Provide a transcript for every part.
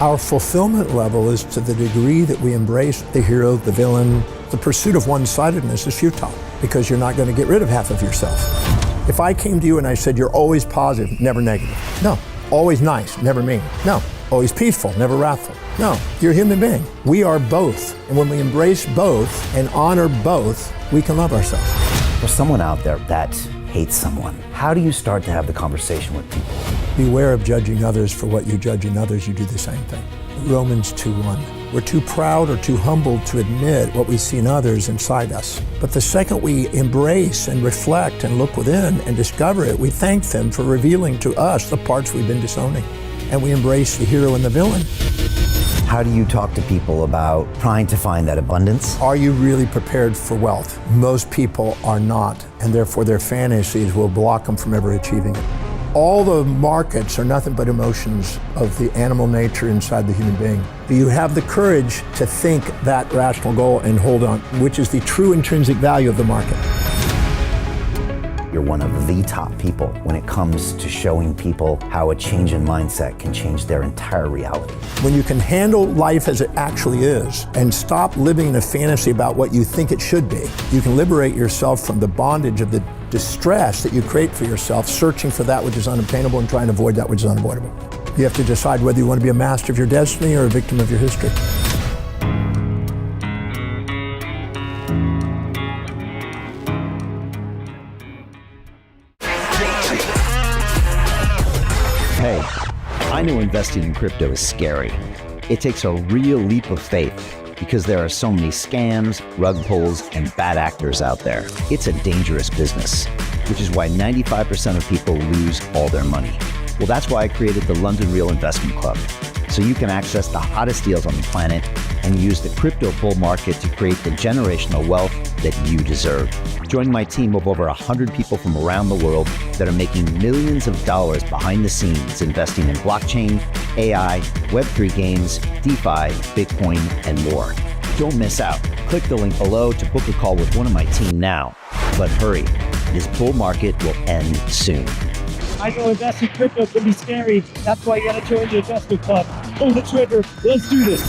Our fulfillment level is to the degree that we embrace the hero, the villain. The pursuit of one-sidedness is futile because you're not going to get rid of half of yourself. If I came to you and I said, you're always positive, never negative. No. Always nice, never mean. No. Always peaceful, never wrathful. No. You're a human being. We are both. And when we embrace both and honor both, we can love ourselves. For someone out there that hates someone, how do you start to have the conversation with people? Beware of judging others for what you judge in others, you do the same thing. Romans 2:1. We're too proud or too humbled to admit what we see in others inside us. But the second we embrace and reflect and look within and discover it, we thank them for revealing to us the parts we've been disowning. And we embrace the hero and the villain. How do you talk to people about trying to find that abundance? Are you really prepared for wealth? Most people are not, and therefore their fantasies will block them from ever achieving it. All the markets are nothing but emotions of the animal nature inside the human being. Do you have the courage to think that rational goal and hold on, which is the true intrinsic value of the market? You're one of the top people when it comes to showing people how a change in mindset can change their entire reality. When you can handle life as it actually is and stop living in a fantasy about what you think it should be, you can liberate yourself from the bondage of the distress that you create for yourself, searching for that which is unobtainable and trying to avoid that which is unavoidable. You have to decide whether you want to be a master of your destiny or a victim of your history. Hey, I know investing in crypto is scary. It takes a real leap of faith because there are so many scams, rug pulls, and bad actors out there. It's a dangerous business, which is why 95% of people lose all their money. Well, that's why I created the London Real Investment Club, so you can access the hottest deals on the planet and use the crypto bull market to create the generational wealth that you deserve. Join my team of over 100 people from around the world that are making millions of dollars behind the scenes investing in blockchain, AI, Web3 games, DeFi, Bitcoin, and more. Don't miss out. Click the link below to book a call with one of my team now. But hurry, this bull market will end soon. I know investing in crypto can be scary. That's why you gotta join the investment club. Pull the trigger. Let's do this.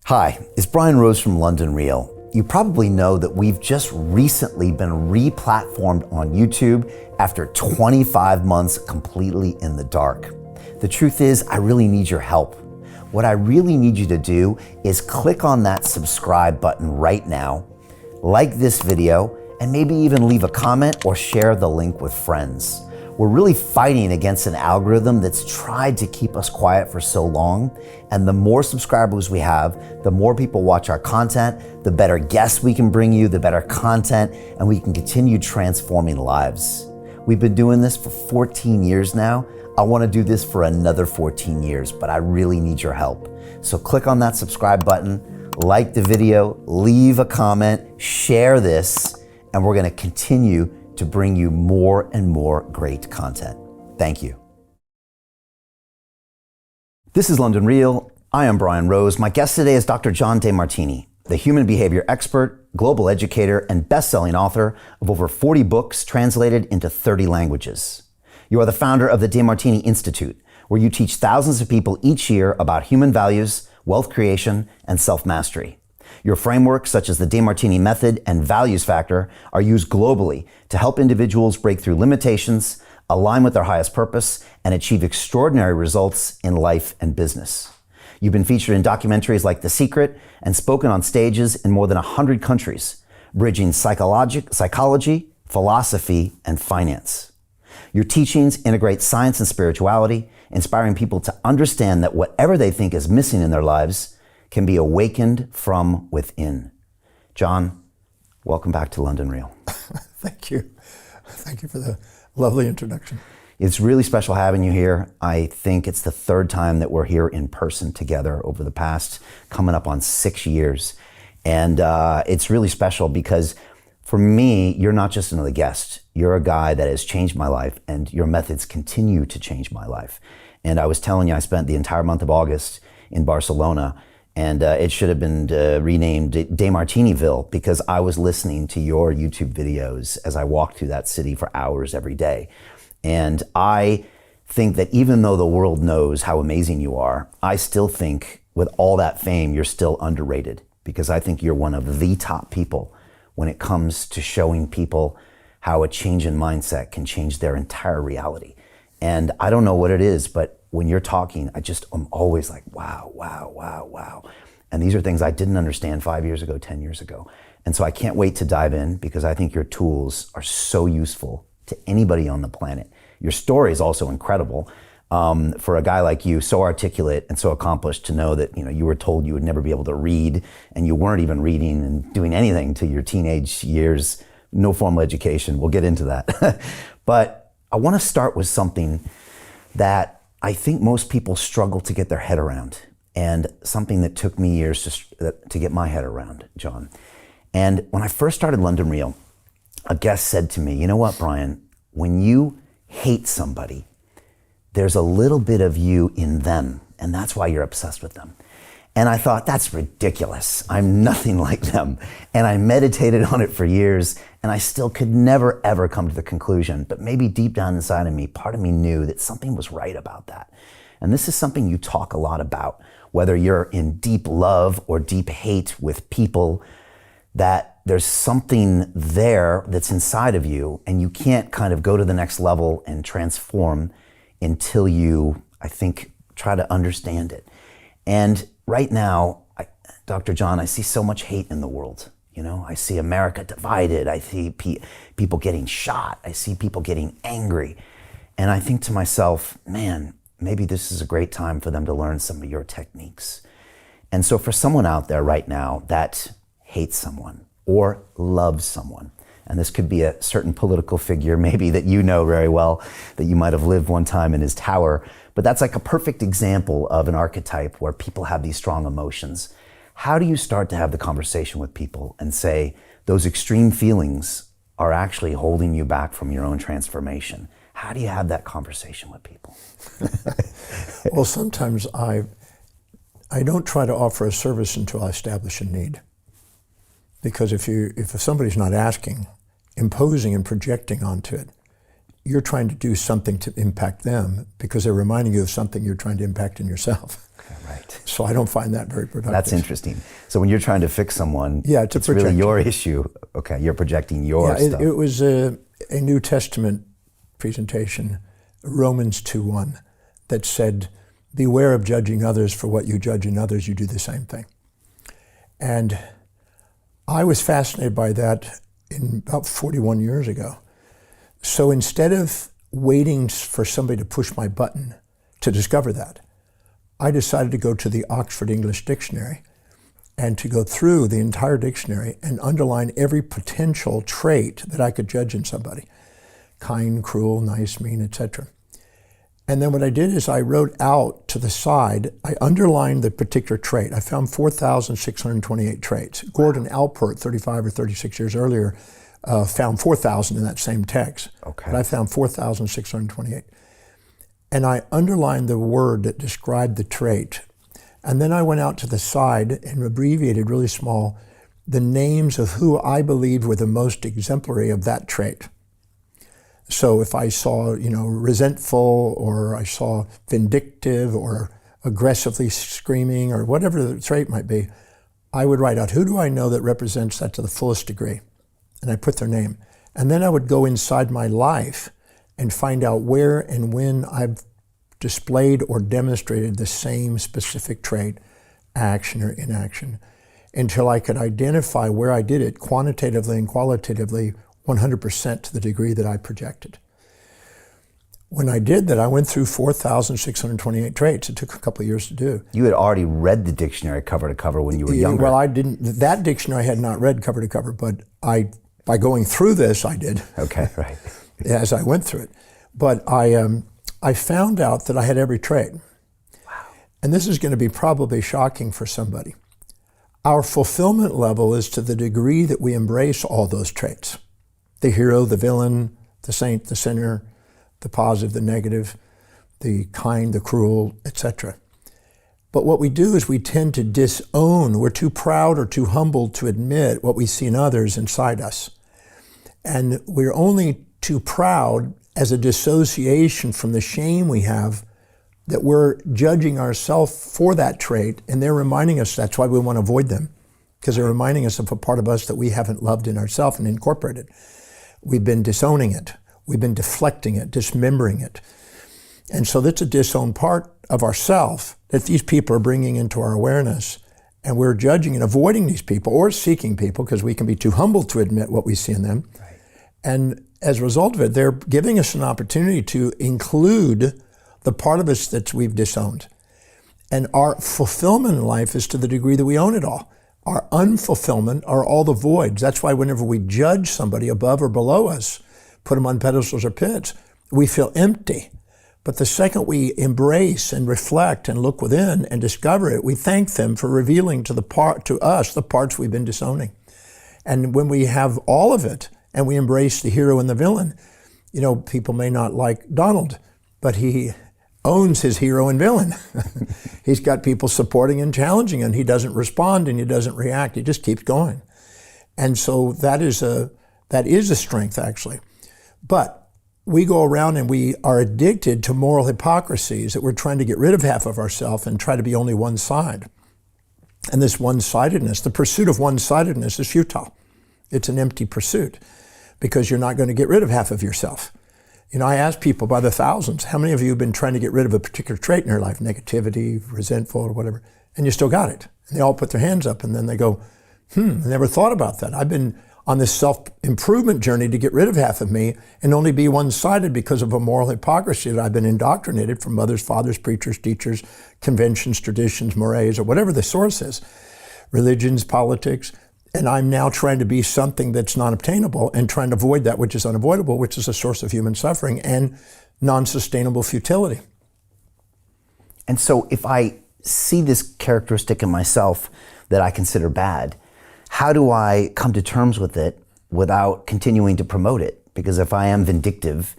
Hi, it's Brian Rose from London Real. You probably know that we've just recently been re-platformed on YouTube after 25 months completely in the dark. The truth is, I really need your help. What I really need you to do is click on that subscribe button right now, like this video, and maybe even leave a comment or share the link with friends. We're really fighting against an algorithm that's tried to keep us quiet for so long. And the more subscribers we have, the more people watch our content, the better guests we can bring you, the better content, and we can continue transforming lives. We've been doing this for 14 years now. I want to do this for another 14 years, but I really need your help. So click on that subscribe button, like the video, leave a comment, share this, and we're going to continue to bring you more and more great content. Thank you. This is London Real. I am Brian Rose. My guest today is Dr. John DeMartini, the human behavior expert, global educator, and best-selling author of over 40 books translated into 30 languages. You are the founder of the DeMartini Institute, where you teach thousands of people each year about human values, wealth creation, and self-mastery. Your frameworks, such as the DeMartini method and values factor, are used globally to help individuals break through limitations, align with their highest purpose, and achieve extraordinary results in life and business. You've been featured in documentaries like The Secret and spoken on stages in more than 100 countries, bridging psychology, philosophy, and finance. Your teachings integrate science and spirituality, inspiring people to understand that whatever they think is missing in their lives can be awakened from within. John, welcome back to London Real. Thank you. Thank you for the lovely introduction. It's really special having you here. I think it's the third time that we're here in person together over the past, coming up on 6 years. And it's really special because for me, you're not just another guest. You're a guy that has changed my life, and your methods continue to change my life. And I was telling you, I spent the entire month of August in Barcelona, and it should have been renamed DeMartiniville because I was listening to your YouTube videos as I walked through that city for hours every day. And I think that even though the world knows how amazing you are, I still think with all that fame, you're still underrated, because I think you're one of the top people when it comes to showing people how a change in mindset can change their entire reality. And I don't know what it is, but when you're talking, I'm always like, wow, wow, wow, wow. And these are things I didn't understand 5 years ago, 10 years ago. And so I can't wait to dive in, because I think your tools are so useful to anybody on the planet. Your story is also incredible. For a guy like you, so articulate and so accomplished, to know that you were told you would never be able to read, and you weren't even reading and doing anything till your teenage years, no formal education. We'll get into that. But I want to start with something that I think most people struggle to get their head around, and something that took me years to get my head around, John. And when I first started London Real, a guest said to me, you know what, Brian, when you hate somebody, there's a little bit of you in them, and that's why you're obsessed with them. And I thought, that's ridiculous. I'm nothing like them. And I meditated on it for years, and I still could never, ever come to the conclusion. But maybe deep down inside of me, part of me knew that something was right about that. And this is something you talk a lot about, whether you're in deep love or deep hate with people, that there's something there that's inside of you, and you can't kind of go to the next level and transform until you, I think, try to understand it. And right now, Dr. John, I see so much hate in the world. I see America divided. I see people getting shot. I see people getting angry. And I think to myself, man, maybe this is a great time for them to learn some of your techniques. And so for someone out there right now that hates someone or loves someone, and this could be a certain political figure maybe that you know very well, that you might have lived one time in his tower, but that's like a perfect example of an archetype where people have these strong emotions. How do you start to have the conversation with people and say those extreme feelings are actually holding you back from your own transformation? How do you have that conversation with people? Well, sometimes I don't try to offer a service until I establish a need. Because if somebody's not asking, imposing and projecting onto it, you're trying to do something to impact them, because they're reminding you of something you're trying to impact in yourself. Okay, right. So I don't find that very productive. That's interesting. So when you're trying to fix someone, it's really your issue. Okay, you're projecting your stuff. It was a New Testament presentation, Romans 2:1, that said, beware of judging others, for what you judge in others, you do the same thing. And I was fascinated by that about 41 years ago. So instead of waiting for somebody to push my button to discover that, I decided to go to the Oxford English Dictionary and to go through the entire dictionary and underline every potential trait that I could judge in somebody. Kind, cruel, nice, mean, etc. And then what I did is I wrote out to the side, I underlined the particular trait. I found 4,628 traits. Gordon Alpert, 35 or 36 years earlier, found 4,000 in that same text. Okay. But I found 4,628. And I underlined the word that described the trait. And then I went out to the side and abbreviated really small the names of who I believed were the most exemplary of that trait. So if I saw, resentful, or I saw vindictive, or aggressively screaming, or whatever the trait might be, I would write out, who do I know that represents that to the fullest degree? And I put their name. And then I would go inside my life and find out where and when I've displayed or demonstrated the same specific trait, action or inaction, until I could identify where I did it quantitatively and qualitatively 100% to the degree that I projected. When I did that, I went through 4,628 traits. It took a couple of years to do. You had already read the dictionary cover to cover when you were younger. Well, I didn't. That dictionary I had not read cover to cover, but by going through this, I did. Okay, right. As I went through it. But I found out that I had every trait. Wow. And this is going to be probably shocking for somebody. Our fulfillment level is to the degree that we embrace all those traits. The hero, the villain, the saint, the sinner, the positive, the negative, the kind, the cruel, etc. But what we do is we tend to disown. We're too proud or too humble to admit what we see in others inside us. And we're only too proud as a dissociation from the shame we have that we're judging ourselves for that trait, and they're reminding us that's why we want to avoid them, because they're reminding us of a part of us that we haven't loved in ourselves and incorporated. We've been disowning it. We've been deflecting it, dismembering it. And so that's a disowned part of ourself that these people are bringing into our awareness, and we're judging and avoiding these people or seeking people because we can be too humble to admit what we see in them. Right. And as a result of it, they're giving us an opportunity to include the part of us that we've disowned. And our fulfillment in life is to the degree that we own it all. Our unfulfillment are all the voids. That's why whenever we judge somebody above or below us, put them on pedestals or pits, we feel empty. But the second we embrace and reflect and look within and discover it, we thank them for revealing to us the parts we've been disowning. And when we have all of it and we embrace the hero and the villain, people may not like Donald, but he owns his hero and villain. He's got people supporting and challenging, and he doesn't respond and he doesn't react. He just keeps going. And so that is a strength, actually. But we go around and we are addicted to moral hypocrisies that we're trying to get rid of half of ourselves and try to be only one side. And this one-sidedness, the pursuit of one-sidedness is futile. It's an empty pursuit because you're not going to get rid of half of yourself. I ask people by the thousands, how many of you have been trying to get rid of a particular trait in your life, negativity, resentful, or whatever, and you still got it? And they all put their hands up and then they go, I never thought about that. I've been on this self-improvement journey to get rid of half of me and only be one-sided because of a moral hypocrisy that I've been indoctrinated from mothers, fathers, preachers, teachers, conventions, traditions, mores, or whatever the source is, religions, politics. And I'm now trying to be something that's non-obtainable and trying to avoid that which is unavoidable, which is a source of human suffering and non-sustainable futility. And so if I see this characteristic in myself that I consider bad, how do I come to terms with it without continuing to promote it? Because if I am vindictive,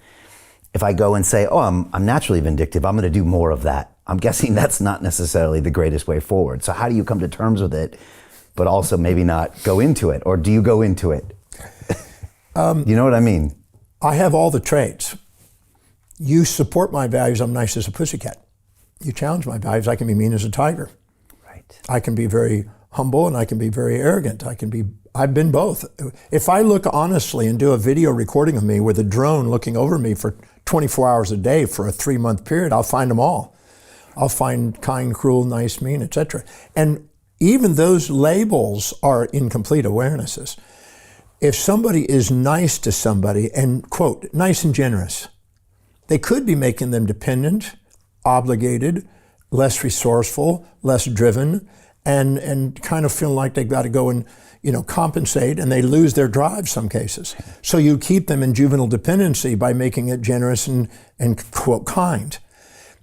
if I go and say, I'm naturally vindictive, I'm going to do more of that, I'm guessing that's not necessarily the greatest way forward. So how do you come to terms with it, but also maybe not go into it? Or do you go into it? You know what I mean? I have all the traits. You support my values, I'm nice as a pussycat. You challenge my values, I can be mean as a tiger. Right. I can be very humble and I can be very arrogant. I've been both. If I look honestly and do a video recording of me with a drone looking over me for 24 hours a day for a 3-month period, I'll find them all. I'll find kind, cruel, nice, mean, etc. And even those labels are incomplete awarenesses. If somebody is nice to somebody and, quote, nice and generous, they could be making them dependent, obligated, less resourceful, less driven, and kind of feel like they've got to go and compensate, and they lose their drive some cases. So you keep them in juvenile dependency by making it generous and quote, kind.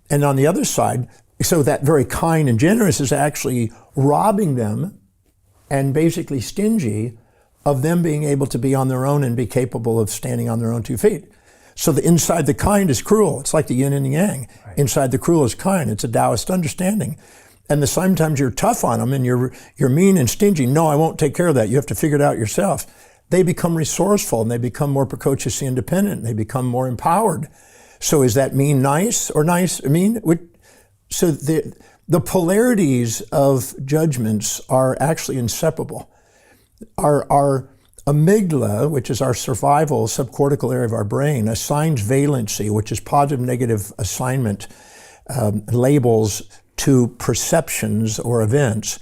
And on the other side, so that very kind and generous is actually robbing them and basically stingy of them being able to be on their own and be capable of standing on their own 2 feet. So the inside the kind is cruel. It's like the yin and the yang. Right. Inside the cruel is kind. It's a Taoist understanding. And sometimes you're tough on them and you're mean and stingy. No, I won't take care of that. You have to figure it out yourself. They become resourceful and they become more precociously independent. They become more empowered. So is that mean nice or nice mean? So the polarities of judgments are actually inseparable. Our amygdala, which is our survival subcortical area of our brain, assigns valency, which is positive negative assignment labels to perceptions or events.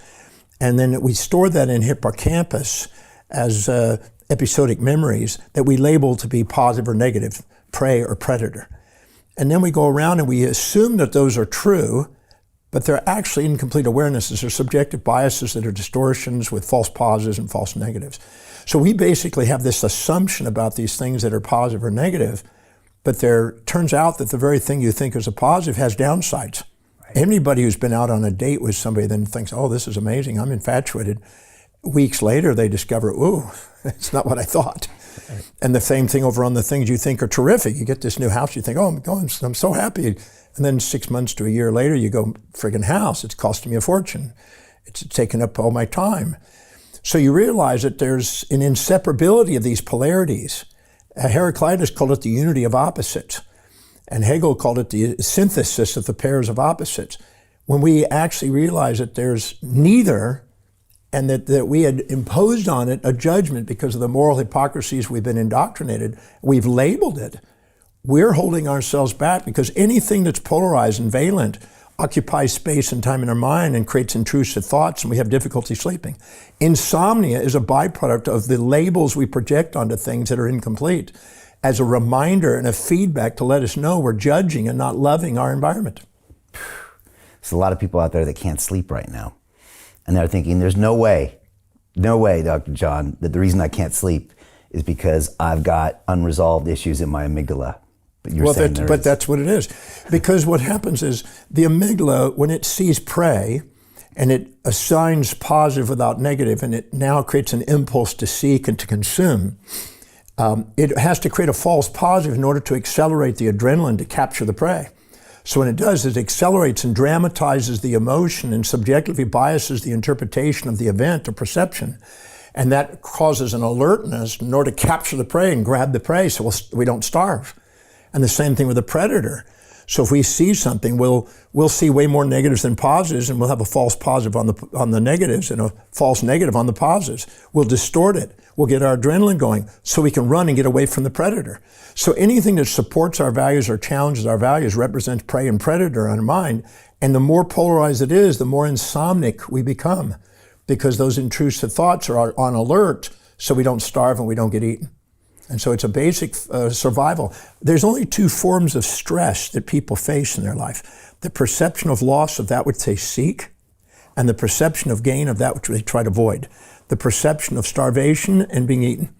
And then we store that in hippocampus as episodic memories that we label to be positive or negative, prey or predator. And then we go around and we assume that those are true, but they're actually incomplete awarenesses. They're subjective biases that are distortions with false positives and false negatives. So we basically have this assumption about these things that are positive or negative, but there turns out that the very thing you think is a positive has downsides. Right. Anybody who's been out on a date with somebody then thinks, oh, this is amazing, I'm infatuated. Weeks later, they discover, ooh, it's not what I thought. Right. And the same thing over on the things you think are terrific. You get this new house, you think, oh, I'm so happy. And then 6 months to a year later, you go, friggin' house, it's costing me a fortune. It's taken up all my time. So you realize that there's an inseparability of these polarities. Heraclitus called it the unity of opposites, and Hegel called it the synthesis of the pairs of opposites. When we actually realize that there's neither, and that we had imposed on it a judgment because of the moral hypocrisies we've been indoctrinated, we've labeled it, we're holding ourselves back, because anything that's polarized and valent occupies space and time in our mind and creates intrusive thoughts, and we have difficulty sleeping. Insomnia is a byproduct of the labels we project onto things that are incomplete, as a reminder and a feedback to let us know we're judging and not loving our environment. There's a lot of people out there that can't sleep right now. And they're thinking, there's no way, Dr. John, that the reason I can't sleep is because I've got unresolved issues in my amygdala. But you're saying there is. That's what it is. Because what happens is the amygdala, when it sees prey and it assigns positive without negative, and it now creates an impulse to seek and to consume, it has to create a false positive in order to accelerate the adrenaline to capture the prey. So when it does, it accelerates and dramatizes the emotion and subjectively biases the interpretation of the event or perception. And that causes an alertness in order to capture the prey and grab the prey so we don't starve. And the same thing with a predator. So if we see something, we'll see way more negatives than positives, and we'll have a false positive on the negatives and a false negative on the positives. We'll distort it. We'll get our adrenaline going so we can run and get away from the predator. So anything that supports our values or challenges our values represents prey and predator in our mind. And the more polarized it is, the more insomnic we become, because those intrusive thoughts are on alert so we don't starve and we don't get eaten. And so it's a basic survival. There's only two forms of stress that people face in their life: the perception of loss of that which they seek, and the perception of gain of that which they try to avoid. The perception of starvation and being eaten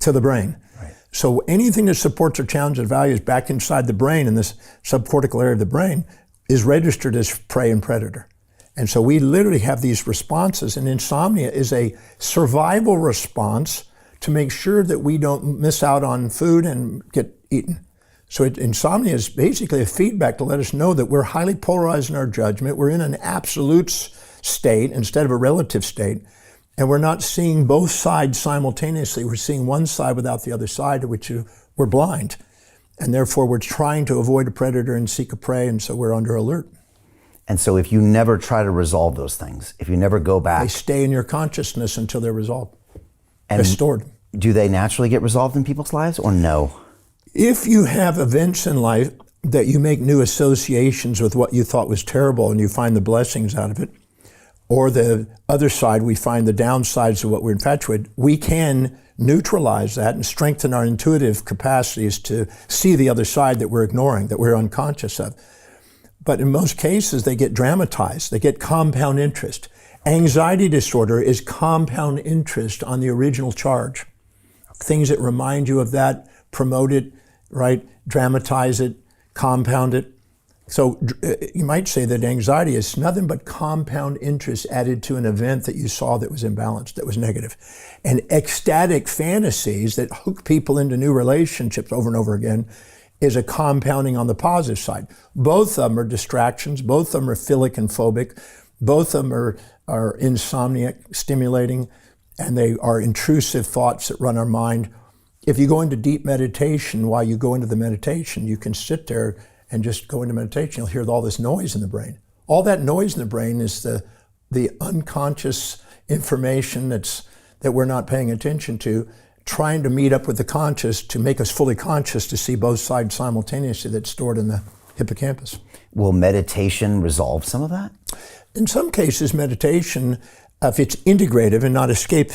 to the brain. Right. So anything that supports or challenges values back inside the brain, in this subcortical area of the brain, is registered as prey and predator. And so we literally have these responses, and insomnia is a survival response to make sure that we don't miss out on food and get eaten. So insomnia is basically a feedback to let us know that we're highly polarized in our judgment. We're in an absolute state instead of a relative state. And we're not seeing both sides simultaneously. We're seeing one side without the other side, to which we're blind. And therefore we're trying to avoid a predator and seek a prey, and so we're under alert. And so if you never try to resolve those things, if you never go back... They stay in your consciousness until they're resolved. And they're stored. Do they naturally get resolved in people's lives, or no? If you have events in life that you make new associations with what you thought was terrible and you find the blessings out of it, or the other side, we find the downsides of what we're infatuated, we can neutralize that and strengthen our intuitive capacities to see the other side that we're ignoring, that we're unconscious of. But in most cases, they get dramatized. They get compound interest. Anxiety disorder is compound interest on the original charge. Things that remind you of that, promote it, right? Dramatize it, compound it. So you might say that anxiety is nothing but compound interest added to an event that you saw that was imbalanced, that was negative. And ecstatic fantasies that hook people into new relationships over and over again is a compounding on the positive side. Both of them are distractions. Both of them are philic and phobic. Both of them are insomniac, stimulating, and they are intrusive thoughts that run our mind. If you go into deep meditation, while you go into the meditation, you can sit there and just go into meditation. You'll hear all this noise in the brain. All that noise in the brain is the unconscious information that we're not paying attention to, trying to meet up with the conscious to make us fully conscious to see both sides simultaneously that's stored in the hippocampus. Will meditation resolve some of that? In some cases, meditation, if it's integrative and not escape,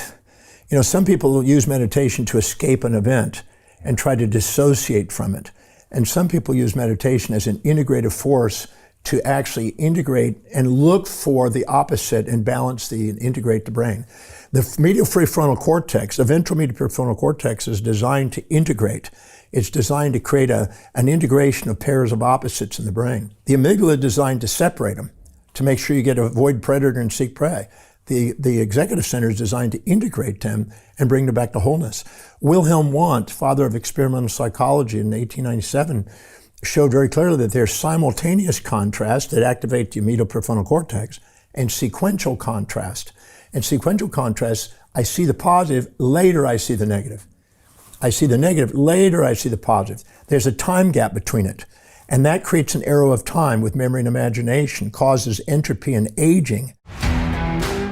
some people will use meditation to escape an event and try to dissociate from it. And some people use meditation as an integrative force to actually integrate and look for the opposite and balance and integrate the brain. The medial prefrontal cortex, the ventral medial prefrontal cortex, is designed to integrate. It's designed to create an integration of pairs of opposites in the brain. The amygdala is designed to separate them, to make sure you get avoid predator and seek prey. The executive center is designed to integrate them and bring them back to wholeness. Wilhelm Wundt, father of experimental psychology in 1897, showed very clearly that there's simultaneous contrast that activate the medial prefrontal cortex and sequential contrast. And sequential contrast, I see the positive, later I see the negative. I see the negative. Later, I see the positive. There's a time gap between it. And that creates an arrow of time with memory and imagination, causes entropy and aging.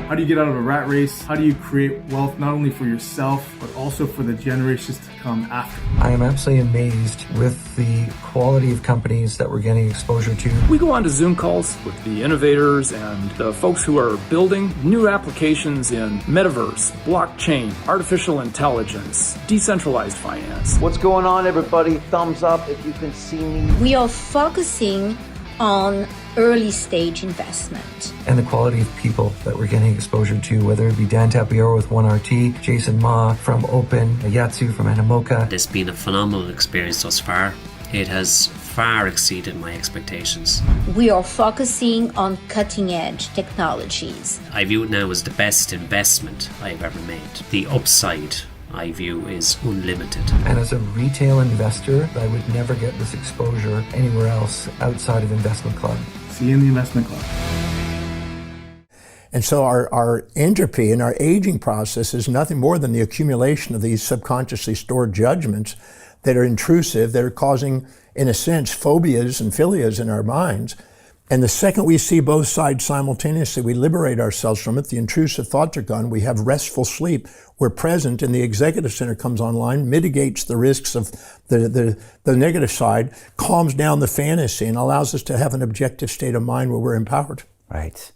How do you get out of a rat race? How do you create wealth not only for yourself, but also for the generations to come after? I am absolutely amazed with the quality of companies that we're getting exposure to. We go on to Zoom calls with the innovators and the folks who are building new applications in metaverse, blockchain, artificial intelligence, decentralized finance. What's going on, everybody? Thumbs up if you can see me. We are focusing on early stage investment. And the quality of people that we're getting exposure to, whether it be Dan Tapiero with 1RT, Jason Ma from Open, Yatsu from Animoca. It's been a phenomenal experience thus far. It has far exceeded my expectations. We are focusing on cutting edge technologies. I view it now as the best investment I've ever made. The upside I view is unlimited. And as a retail investor, I would never get this exposure anywhere else outside of Investment Club. See you in the Investment Club. And so our entropy and our aging process is nothing more than the accumulation of these subconsciously stored judgments that are intrusive, that are causing, in a sense, phobias and philias in our minds. And the second we see both sides simultaneously, we liberate ourselves from it. The intrusive thoughts are gone. We have restful sleep. We're present, and the executive center comes online, mitigates the risks of the negative side, calms down the fantasy, and allows us to have an objective state of mind where we're empowered. Right.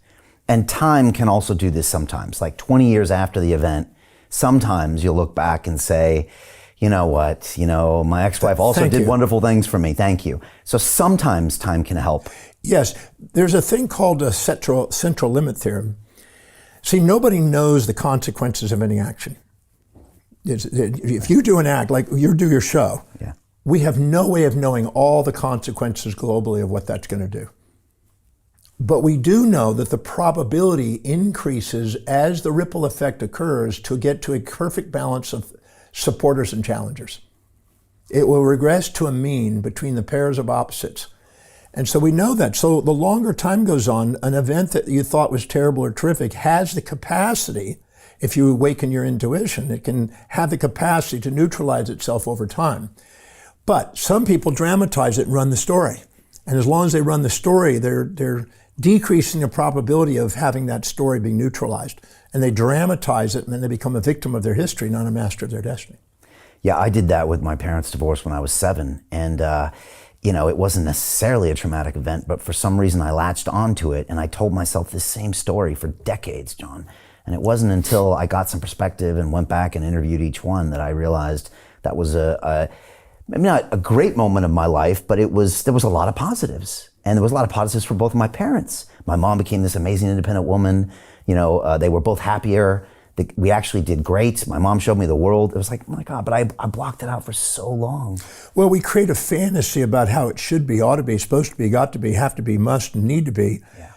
And time can also do this sometimes. Like 20 years after the event, sometimes you'll look back and say, you know what, my ex-wife also did wonderful things for me. Thank you. So sometimes time can help. Yes, there's a thing called a central limit theorem. See, nobody knows the consequences of any action. If you do an act, like you do your show, we have no way of knowing all the consequences globally of what that's going to do. But we do know that the probability increases as the ripple effect occurs to get to a perfect balance of supporters and challengers. It will regress to a mean between the pairs of opposites. And so we know that. So the longer time goes on, an event that you thought was terrible or terrific has the capacity, if you awaken your intuition, it can have the capacity to neutralize itself over time. But some people dramatize it and run the story. And as long as they run the story, they're decreasing the probability of having that story being neutralized. And they dramatize it, and then they become a victim of their history, not a master of their destiny. Yeah, I did that with my parents' divorce when I was 7. And, it wasn't necessarily a traumatic event, but for some reason I latched onto it, and I told myself this same story for decades, John. And it wasn't until I got some perspective and went back and interviewed each one that I realized that was not a great moment of my life, but there was a lot of positives. And there was a lot of positives for both of my parents. My mom became this amazing independent woman. They were both happier. We actually did great. My mom showed me the world. It was like, oh my God, but I blocked it out for so long. Well, we create a fantasy about how it should be, ought to be, supposed to be, got to be, have to be, must, need to be. Yeah.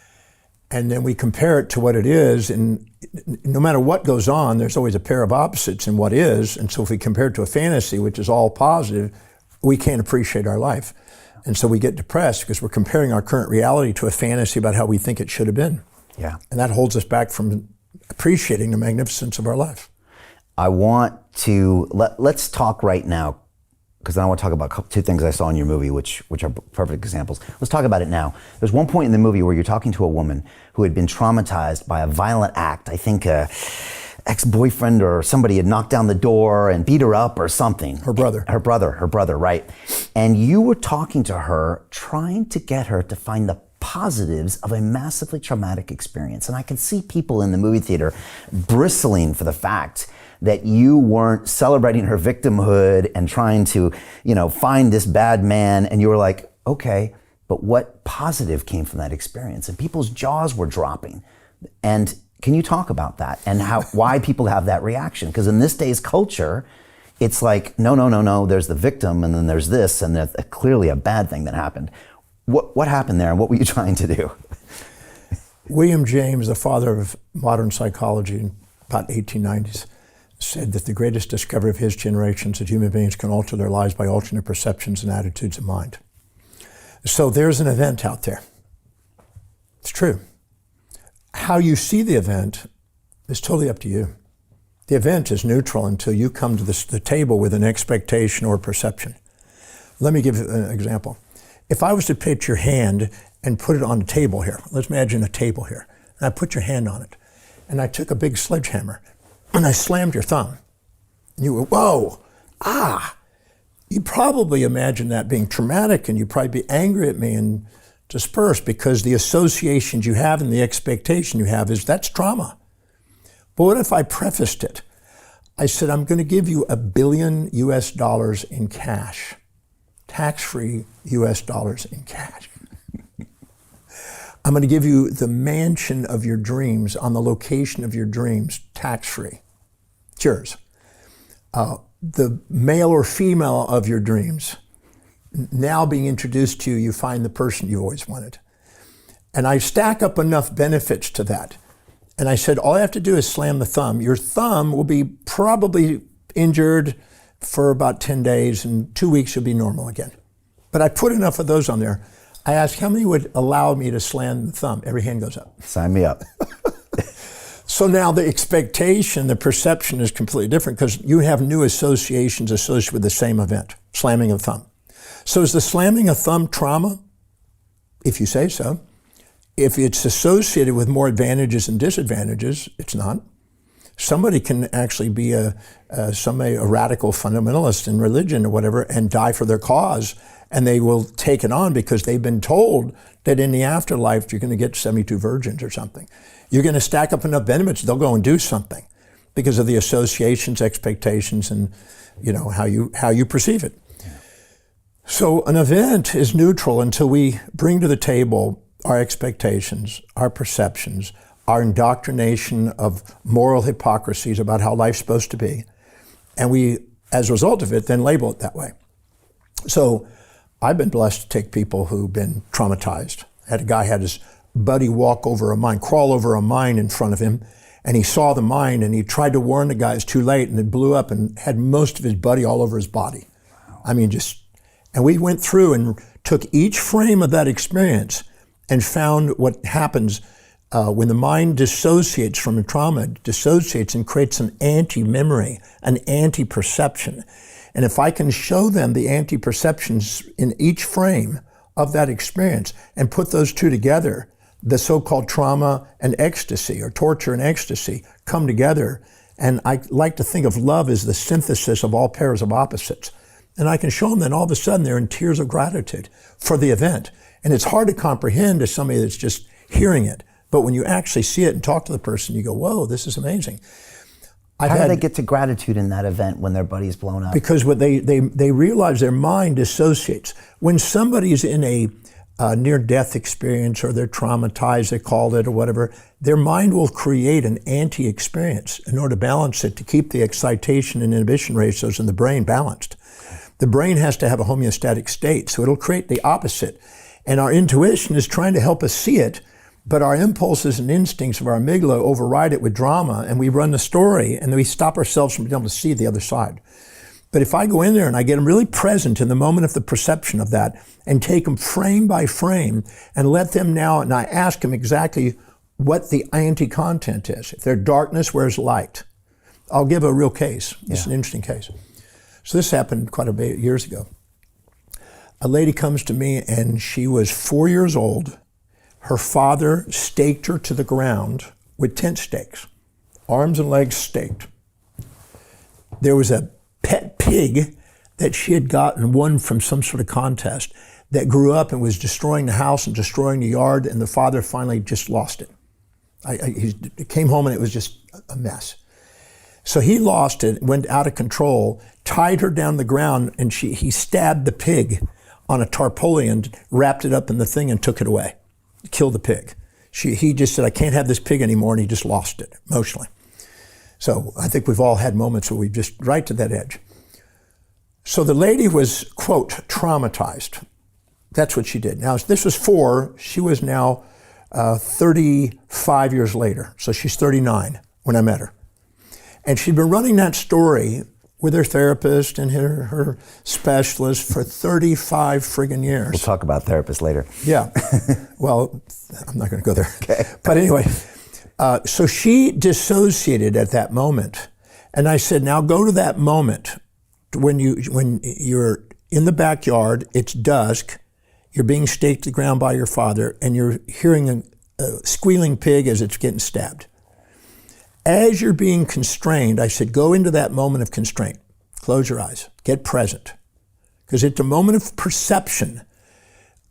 And then we compare it to what it is. And no matter what goes on, there's always a pair of opposites in what is. And so if we compare it to a fantasy, which is all positive, we can't appreciate our life. And so we get depressed because we're comparing our current reality to a fantasy about how we think it should have been. Yeah. And that holds us back from appreciating the magnificence of our life. I want to, let's talk right now, because then I want to talk about 2 things I saw in your movie, which are perfect examples. Let's talk about it now. There's one point in the movie where you're talking to a woman who had been traumatized by a violent act. I think a ex-boyfriend or somebody had knocked down the door and beat her up or something. Her brother, right. And you were talking to her, trying to get her to find the positives of a massively traumatic experience. And I can see people in the movie theater bristling for the fact that you weren't celebrating her victimhood and trying to, find this bad man. And you were like, okay, but what positive came from that experience? And people's jaws were dropping. And can you talk about that and why people have that reaction? Because in this day's culture, it's like, no, there's the victim and then there's this, and there's clearly a bad thing that happened. What happened there and what were you trying to do? William James, the father of modern psychology in about 1890s, said that the greatest discovery of his generation is that human beings can alter their lives by altering their perceptions and attitudes of mind. So there's an event out there. It's true. How you see the event is totally up to you. The event is neutral until you come to the table with an expectation or perception. Let me give an example. If I was to take your hand and put it on the table here, let's imagine a table here, and I put your hand on it, and I took a big sledgehammer, and I slammed your thumb. And you went, whoa, you probably imagine that being traumatic, and you'd probably be angry at me and disperse, because the associations you have and the expectation you have is that's trauma. But what if I prefaced it? I said, I'm going to give you $1 billion in cash, tax-free US dollars in cash. I'm going to give you the mansion of your dreams on the location of your dreams, tax-free. It's yours. The male or female of your dreams, now being introduced to you, you find the person you always wanted. And I stack up enough benefits to that. And I said, all I have to do is slam the thumb. Your thumb will be probably injured for about 10 days, and 2 weeks you'll be normal again. But I put enough of those on there. I asked how many would allow me to slam the thumb. Every hand goes up. Sign me up. So now the expectation, the perception is completely different, because you have new associations associated with the same event, slamming of thumb. So is the slamming of thumb trauma? If you say so. If it's associated with more advantages and disadvantages, it's not. Somebody can actually be a radical fundamentalist in religion or whatever and die for their cause, and they will take it on because they've been told that in the afterlife you're going to get 72 virgins or something. You're going to stack up enough benefits, they'll go and do something because of the associations, expectations, and how you perceive it. Yeah. So an event is neutral until we bring to the table our expectations, our perceptions, our indoctrination of moral hypocrisies about how life's supposed to be. And we, as a result of it, then label it that way. So I've been blessed to take people who've been traumatized. I had a guy had his buddy crawl over a mine in front of him, and he saw the mine, and he tried to warn the guy. It's too late, and it blew up and had most of his buddy all over his body. Wow. And we went through and took each frame of that experience and found what happens when the mind dissociates from a trauma, dissociates and creates an anti-memory, an anti-perception. And if I can show them the anti-perceptions in each frame of that experience and put those two together, the so-called trauma and ecstasy, or torture and ecstasy, come together. And I like to think of love as the synthesis of all pairs of opposites. And I can show them that all of a sudden they're in tears of gratitude for the event. And it's hard to comprehend to somebody that's just hearing it. But when you actually see it and talk to the person, you go, whoa, this is amazing. How do they get to gratitude in that event when their buddy's blown up? Because what they realize their mind dissociates. When somebody's in a near-death experience, or they're traumatized, they called it, or whatever, their mind will create an anti-experience in order to balance it, to keep the excitation and inhibition ratios in the brain balanced. The brain has to have a homeostatic state, so it'll create the opposite. And our intuition is trying to help us see it, but our impulses and instincts of our amygdala override it with drama, and we run the story, and then we stop ourselves from being able to see the other side. But if I go in there and I get them really present in the moment of the perception of that, and take them frame by frame, and let them now, and I ask them exactly what the anti-content is. If they're darkness, where's light? I'll give a real case. It's an interesting case. So this happened quite a bit years ago. A lady comes to me, and she was 4 years old. Her father staked her to the ground with tent stakes, arms and legs staked. There was a pet pig that she had won from some sort of contest that grew up and was destroying the house and destroying the yard, and the father finally just lost it. He came home and it was just a mess. So he lost it, went out of control, tied her down the ground, and he stabbed the pig on a tarpaulin, wrapped it up in the thing, and took it away. Killed the pig. He just said, I can't have this pig anymore, and he just lost it emotionally. So I think we've all had moments where we just right to that edge. So the lady was, quote, traumatized. That's what she did. Now, this was 4. She was now 35 years later. So she's 39 when I met her. And she'd been running that story with her therapist and her specialist for 35 friggin' years. We'll talk about therapists later. Yeah. Well, I'm not going to go there. Okay. But anyway, so she dissociated at that moment. And I said, now go to that moment when you're in the backyard, it's dusk, you're being staked to the ground by your father, and you're hearing a squealing pig as it's getting stabbed. As you're being constrained, I said, go into that moment of constraint. Close your eyes, get present. Because at the moment of perception,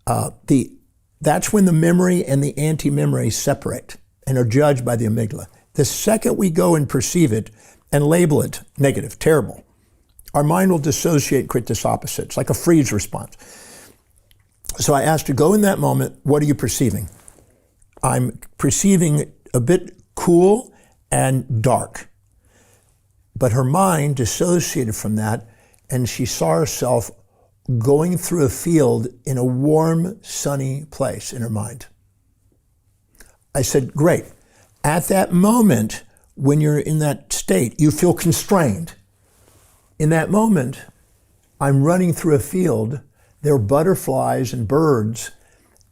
that's when the memory and the anti-memory separate and are judged by the amygdala. The second we go and perceive it and label it negative, terrible, our mind will dissociate and create this opposite. It's like a freeze response. So I asked her, go in that moment, what are you perceiving? I'm perceiving a bit cool and dark. But her mind dissociated from that, and she saw herself going through a field in a warm, sunny place in her mind. I said, great. At that moment, when you're in that state, you feel constrained. In that moment, I'm running through a field, there are butterflies and birds,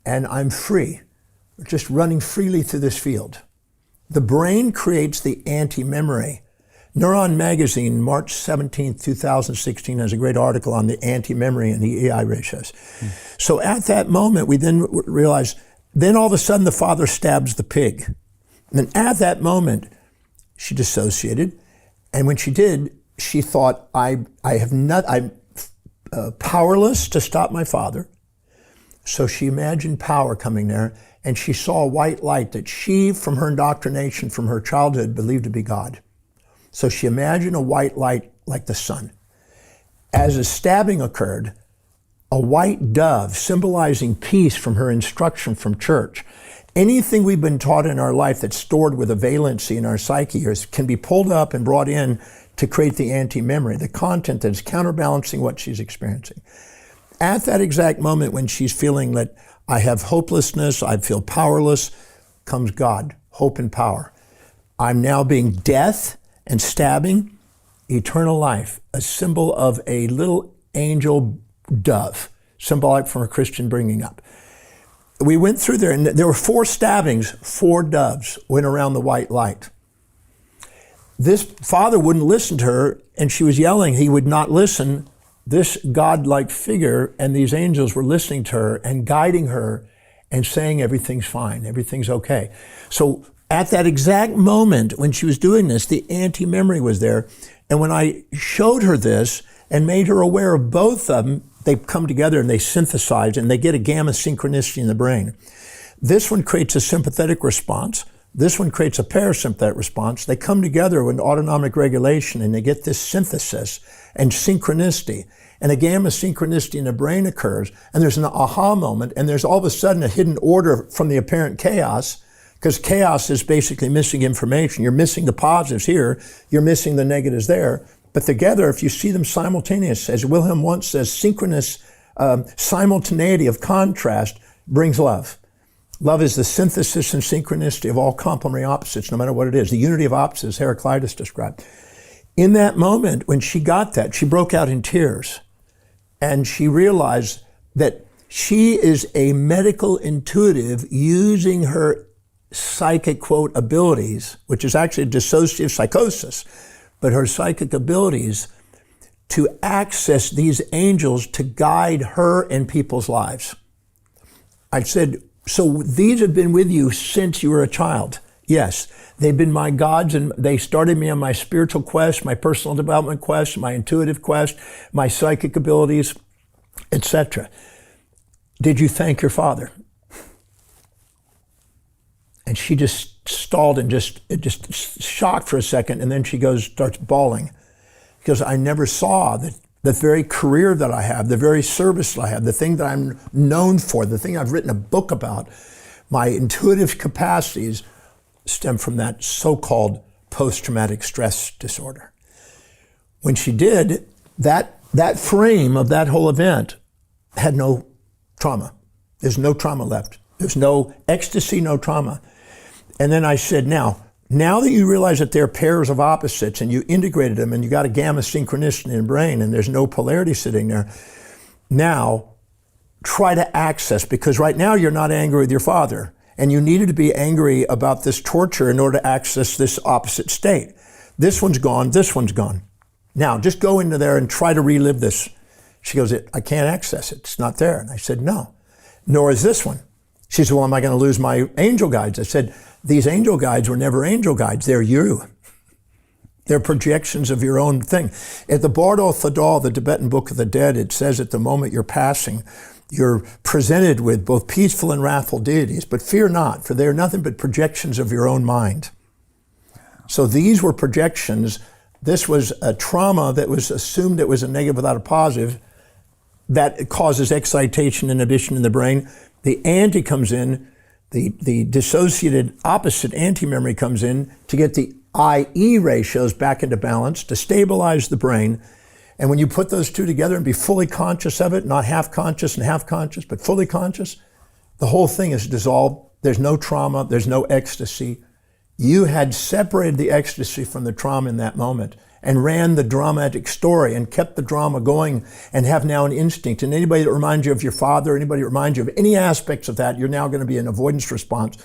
and I'm free, just running freely through this field. The brain creates the anti-memory. Neuron Magazine, March 17th, 2016, has a great article on the anti-memory and the EI ratios. So at that moment, we then realize, then all of a sudden the father stabs the pig. And then at that moment, she dissociated. And when she did, she thought, I'm powerless to stop my father. So she imagined power coming there, and she saw a white light that she, from her indoctrination, from her childhood, believed to be God. So she imagined a white light like the sun. As the stabbing occurred, a white dove, symbolizing peace from her instruction from church. Anything we've been taught in our life that's stored with a valency in our psyche can be pulled up and brought in to create the anti-memory, the content that's counterbalancing what she's experiencing. At that exact moment when she's feeling that I have hopelessness, I feel powerless, comes God, hope and power. I'm now being death and stabbing, eternal life, a symbol of a little angel dove, symbolic from a Christian bringing up. We went through there, and there were 4 stabbings, 4 doves went around the white light. This father wouldn't listen to her, and she was yelling. He would not listen. This God-like figure and these angels were listening to her and guiding her and saying everything's fine, everything's okay. So at that exact moment when she was doing this, the anti-memory was there. And when I showed her this and made her aware of both of them, they come together and they synthesize and they get a gamma synchronicity in the brain. This one creates a sympathetic response. This one creates a parasympathetic response. They come together with autonomic regulation and they get this synthesis and synchronicity. And a gamma synchronicity in the brain occurs, and there's an aha moment, and there's all of a sudden a hidden order from the apparent chaos, because chaos is basically missing information. You're missing the positives here, you're missing the negatives there. But together, if you see them simultaneous, as Wilhelm once says, synchronous simultaneity of contrast brings love. Love is the synthesis and synchronicity of all complementary opposites, no matter what it is. The unity of opposites, Heraclitus described. In that moment, when she got that, she broke out in tears. And she realized that she is a medical intuitive using her psychic, quote, abilities, which is actually dissociative psychosis, but her psychic abilities to access these angels to guide her and people's lives. I said, so these have been with you since you were a child? Yes, they've been my gods, and they started me on my spiritual quest, my personal development quest, my intuitive quest, my psychic abilities, etc. Did you thank your father? And she just stalled and just shocked for a second, and then she starts bawling. Because I never saw that the very career that I have, the very service that I have, the thing that I'm known for, the thing I've written a book about, my intuitive capacities stem from that so-called post-traumatic stress disorder. When she did, that frame of that whole event had no trauma. There's no trauma left. There's no ecstasy, no trauma. And then I said, now that you realize that they're pairs of opposites and you integrated them and you got a gamma synchronicity in your brain and there's no polarity sitting there, now try to access, because right now you're not angry with your father and you needed to be angry about this torture in order to access this opposite state. This one's gone, this one's gone. Now, just go into there and try to relive this. She goes, I can't access it. It's not there. And I said, no, nor is this one. She said, well, am I going to lose my angel guides? I said, these angel guides were never angel guides. They're you. They're projections of your own thing. At the Bardo Thadal, the Tibetan Book of the Dead, it says at the moment you're passing, you're presented with both peaceful and wrathful deities, but fear not, for they are nothing but projections of your own mind. So these were projections. This was a trauma that was assumed it was a negative without a positive. That causes excitation, inhibition in the brain. The anti comes in, the dissociated opposite anti-memory comes in to get the IE ratios back into balance, to stabilize the brain. And when you put those two together and be fully conscious of it, not half conscious and half conscious, but fully conscious, the whole thing is dissolved. There's no trauma, there's no ecstasy. You had separated the ecstasy from the trauma in that moment and ran the dramatic story and kept the drama going and have now an instinct. And anybody that reminds you of your father, anybody that reminds you of any aspects of that, you're now going to be an avoidance response.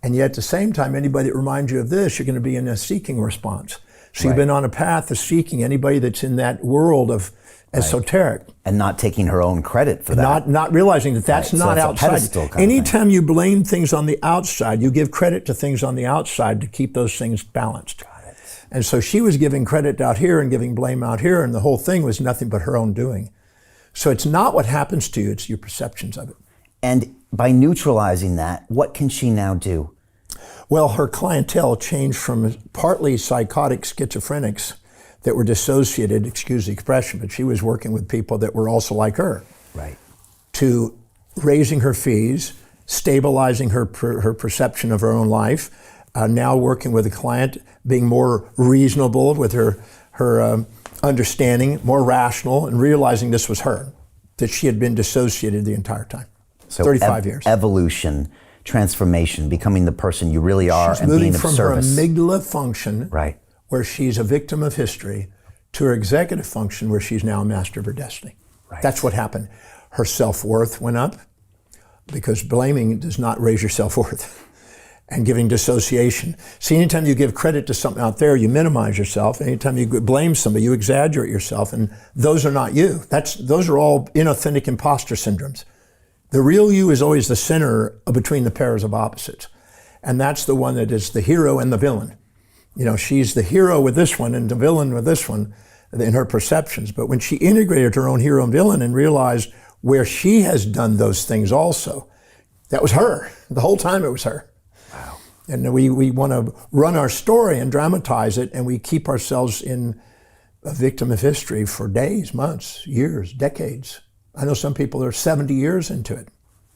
And yet at the same time, anybody that reminds you of this, you're going to be in a seeking response. So You've been on a path of seeking anybody that's in that world of esoteric. And not taking her own credit for that. Not realizing that that's not outside. Anytime you blame things on the outside, you give credit to things on the outside to keep those things balanced. And so she was giving credit out here and giving blame out here, and the whole thing was nothing but her own doing. So it's not what happens to you, it's your perceptions of it. And by neutralizing that, what can she now do? Well, her clientele changed from partly psychotic schizophrenics that were dissociated, excuse the expression, but she was working with people that were also like her. Right. To raising her fees, stabilizing her perception of her own life, now working with a client, being more reasonable with her understanding, more rational, and realizing this was her, that she had been dissociated the entire time. So 35 years. Evolution, transformation, becoming the person you really are, she's and being of service. She's moving from her amygdala function, right, where she's a victim of history, to her executive function, where she's now a master of her destiny. Right. That's what happened. Her self-worth went up, because blaming does not raise your self-worth. And giving dissociation. See, anytime you give credit to something out there, you minimize yourself. Anytime you blame somebody, you exaggerate yourself, and those are not you. Those are all inauthentic imposter syndromes. The real you is always the center between the pairs of opposites. And that's the one that is the hero and the villain. You know, she's the hero with this one and the villain with this one in her perceptions. But when she integrated her own hero and villain and realized where she has done those things also, that was her. The whole time it was her. Wow. And we want to run our story and dramatize it, and we keep ourselves in a victim of history for days, months, years, decades. I know some people are 70 years into it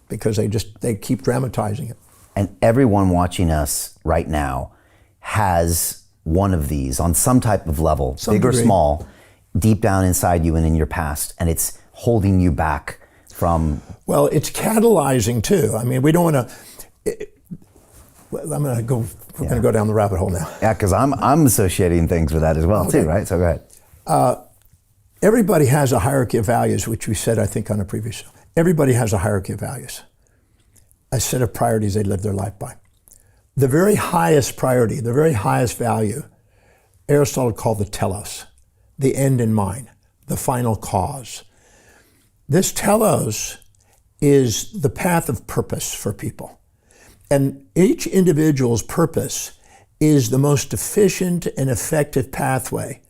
because they keep dramatizing it. And everyone watching us right now has one of these on some type of level, big or small, deep down inside you and in your past, and it's holding you back from... Well, it's catalyzing too. I mean, we don't want to... We're going to go down the rabbit hole now. Yeah, because I'm associating things with that as well too, right? So go ahead. Everybody has a hierarchy of values, which we said, I think, on a previous show. Everybody has a hierarchy of values, a set of priorities they live their life by. The very highest priority, the very highest value, Aristotle called the telos, the end in mind, the final cause. This telos is the path of purpose for people. And each individual's purpose is the most efficient and effective pathway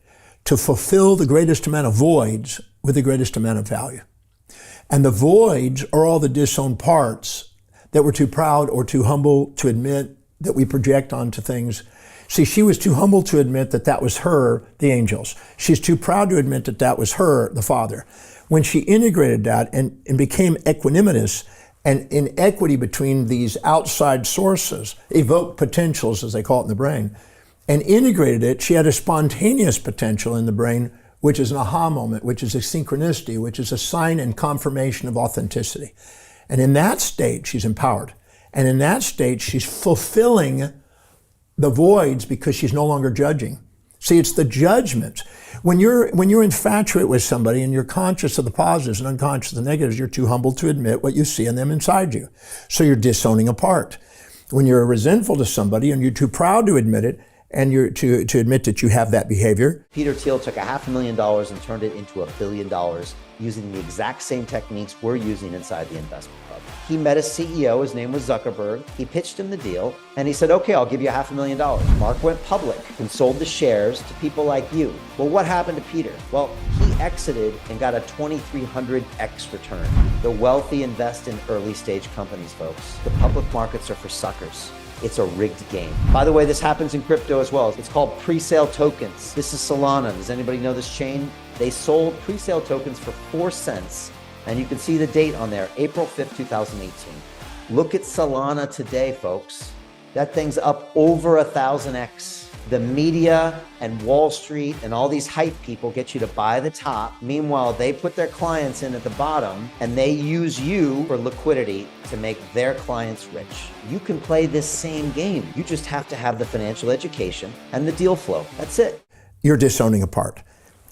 to fulfill the greatest amount of voids with the greatest amount of value. And the voids are all the disowned parts that we're too proud or too humble to admit that we project onto things. See, she was too humble to admit that that was her, the angels. She's too proud to admit that that was her, the Father. When she integrated that and became equanimous and in equity between these outside sources, evoked potentials, as they call it in the brain, and integrated it, she had a spontaneous potential in the brain, which is an aha moment, which is a synchronicity, which is a sign and confirmation of authenticity. And in that state, she's empowered. And in that state, she's fulfilling the voids because she's no longer judging. See, it's the judgment. When you're infatuated with somebody and you're conscious of the positives and unconscious of the negatives, you're too humble to admit what you see in them inside you. So you're disowning a part. When you're resentful to somebody and you're too proud to admit it, and you're to admit that you have that behavior. Peter Thiel took $500,000 and turned it into $1 billion using the exact same techniques we're using inside the investment club. He met a CEO, his name was Zuckerberg. He pitched him the deal and he said, okay, I'll give you $500,000. Mark went public and sold the shares to people like you. Well, what happened to Peter? Well, he exited and got a 2,300x return. The wealthy invest in early stage companies, folks. The public markets are for suckers. It's a rigged game. By the way, this happens in crypto as well. It's called pre-sale tokens. This is Solana. Does anybody know this chain? They sold pre-sale tokens for 4 cents, and you can see the date on there, April 5th, 2018. Look at Solana today, folks. That thing's up over 1,000x. The media and Wall Street and all these hype people get you to buy the top. Meanwhile, they put their clients in at the bottom and they use you for liquidity to make their clients rich. You can play this same game. You just have to have the financial education and the deal flow. That's it. You're disowning a part.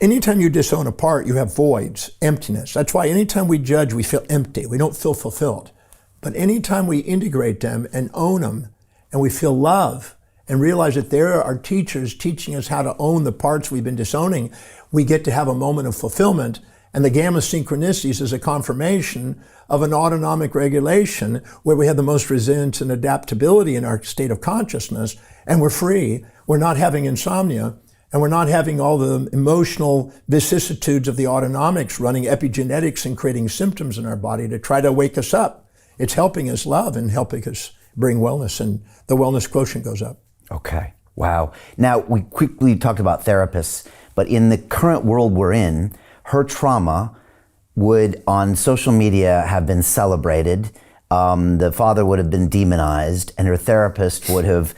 Anytime you disown a part, you have voids, emptiness. That's why anytime we judge, we feel empty. We don't feel fulfilled. But anytime we integrate them and own them, and we feel love, and realize that there are teachers teaching us how to own the parts we've been disowning, we get to have a moment of fulfillment. And the gamma synchronicities is a confirmation of an autonomic regulation where we have the most resilience and adaptability in our state of consciousness, and we're free. We're not having insomnia, and we're not having all the emotional vicissitudes of the autonomics running epigenetics and creating symptoms in our body to try to wake us up. It's helping us love and helping us bring wellness, and the wellness quotient goes up. Okay. Wow. Now, we quickly talked about therapists, but in the current world we're in, her trauma would, on social media, have been celebrated. The father would have been demonized, and her therapist would have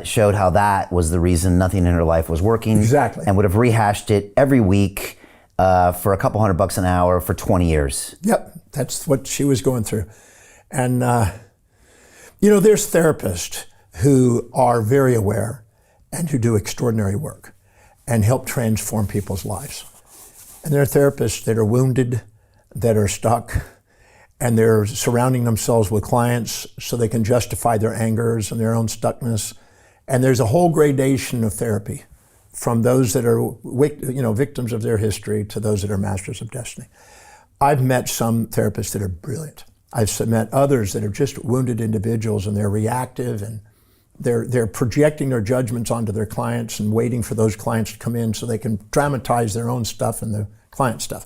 showed how that was the reason nothing in her life was working. Exactly. And would have rehashed it every week for a couple $100 an hour for 20 years. Yep. That's what she was going through. And, there's therapists who are very aware and who do extraordinary work and help transform people's lives. And there are therapists that are wounded, that are stuck, and they're surrounding themselves with clients so they can justify their angers and their own stuckness. And there's a whole gradation of therapy, from those that are victims of their history to those that are masters of destiny. I've met some therapists that are brilliant. I've met others that are just wounded individuals, and they're reactive, and they're projecting their judgments onto their clients and waiting for those clients to come in so they can dramatize their own stuff and the client stuff.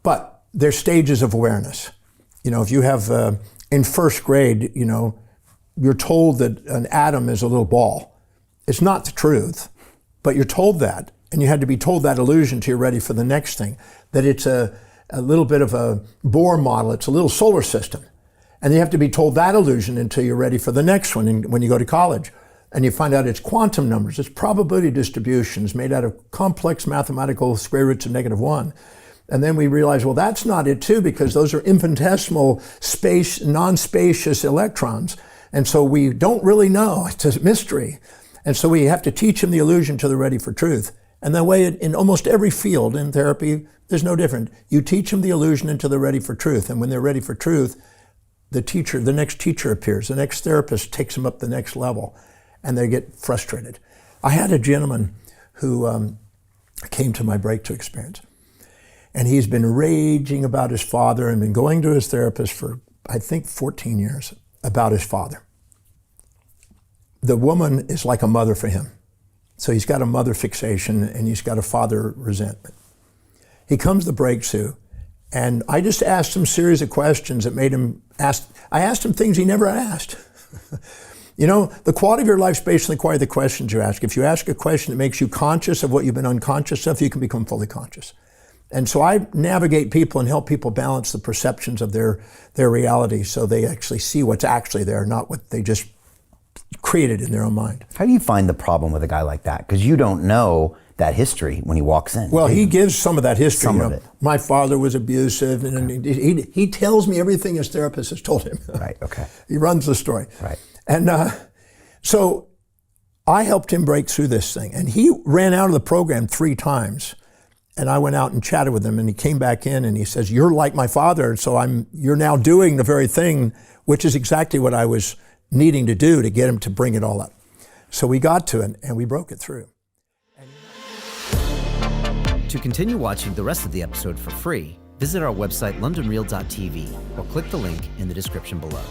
But there's stages of awareness. If you have, in first grade, you're told that an atom is a little ball. It's not the truth, but you're told that, and you had to be told that illusion till you're ready for the next thing, that it's a little bit of a Bohr model. It's a little solar system. And you have to be told that illusion until you're ready for the next one when you go to college. And you find out it's quantum numbers, it's probability distributions made out of complex mathematical square roots of -1. And then we realize, well, that's not it too, because those are infinitesimal non-spacious electrons. And so we don't really know, it's a mystery. And so we have to teach them the illusion till they're ready for truth. And that way, in almost every field in therapy, there's no different. You teach them the illusion until they're ready for truth. And when they're ready for truth, the next teacher appears, the next therapist takes them up the next level, and they get frustrated. I had a gentleman who came to my breakthrough experience, and he's been raging about his father and been going to his therapist for, I think, 14 years about his father. The woman is like a mother for him. So he's got a mother fixation and he's got a father resentment. He comes to breakthrough, and I just asked him a series of questions that made him I asked him things he never asked. The quality of your life is based on the quality of the questions you ask. If you ask a question that makes you conscious of what you've been unconscious of, you can become fully conscious. And so I navigate people and help people balance the perceptions of their reality so they actually see what's actually there, not what they just created in their own mind. How do you find the problem with a guy like that? Because you don't know that history when he walks in. Well, he gives some of that history. Some of it. My father was abusive, and he tells me everything his therapist has told him. Right, okay. He runs the story. Right. And so I helped him break through this thing. And he ran out of the program 3 times. And I went out and chatted with him, and he came back in and he says, "You're like my father, so you're now doing the very thing," which is exactly what I was needing to do to get him to bring it all up. So we got to it and we broke it through. To continue watching the rest of the episode for free, visit our website londonreal.tv or click the link in the description below.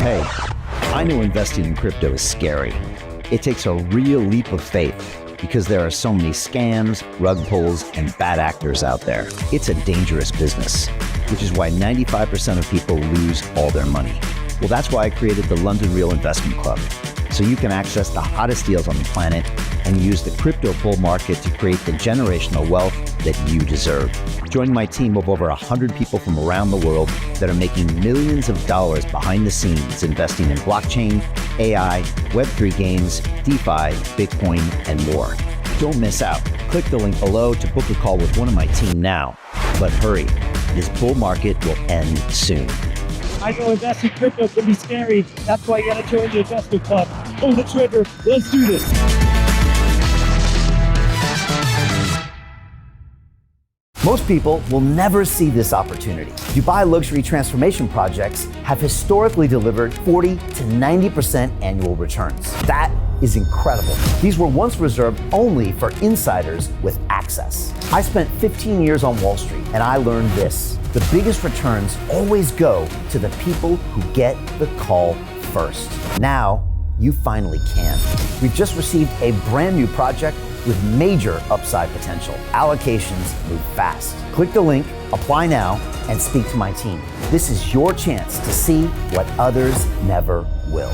Hey, I know investing in crypto is scary. It takes a real leap of faith because there are so many scams, rug pulls, and bad actors out there. It's a dangerous business, which is why 95% of people lose all their money. Well, that's why I created the London Real Investment Club, so you can access the hottest deals on the planet and use the crypto bull market to create the generational wealth that you deserve. Join my team of over 100 people from around the world that are making millions of dollars behind the scenes investing in blockchain, AI, Web3 games, DeFi, Bitcoin, and more. Don't miss out. Click the link below to book a call with one of my team now. But hurry, this bull market will end soon. I know investing in crypto can be scary. That's why you gotta join the investment club. Pull the trigger. Let's do this. Most people will never see this opportunity. Dubai luxury transformation projects have historically delivered 40 to 90% annual returns. That is incredible. These were once reserved only for insiders with access. I spent 15 years on Wall Street and I learned this: the biggest returns always go to the people who get the call first. Now, you finally can. We've just received a brand new project with major upside potential. Allocations move fast. Click the link, apply now, and speak to my team. This is your chance to see what others never will.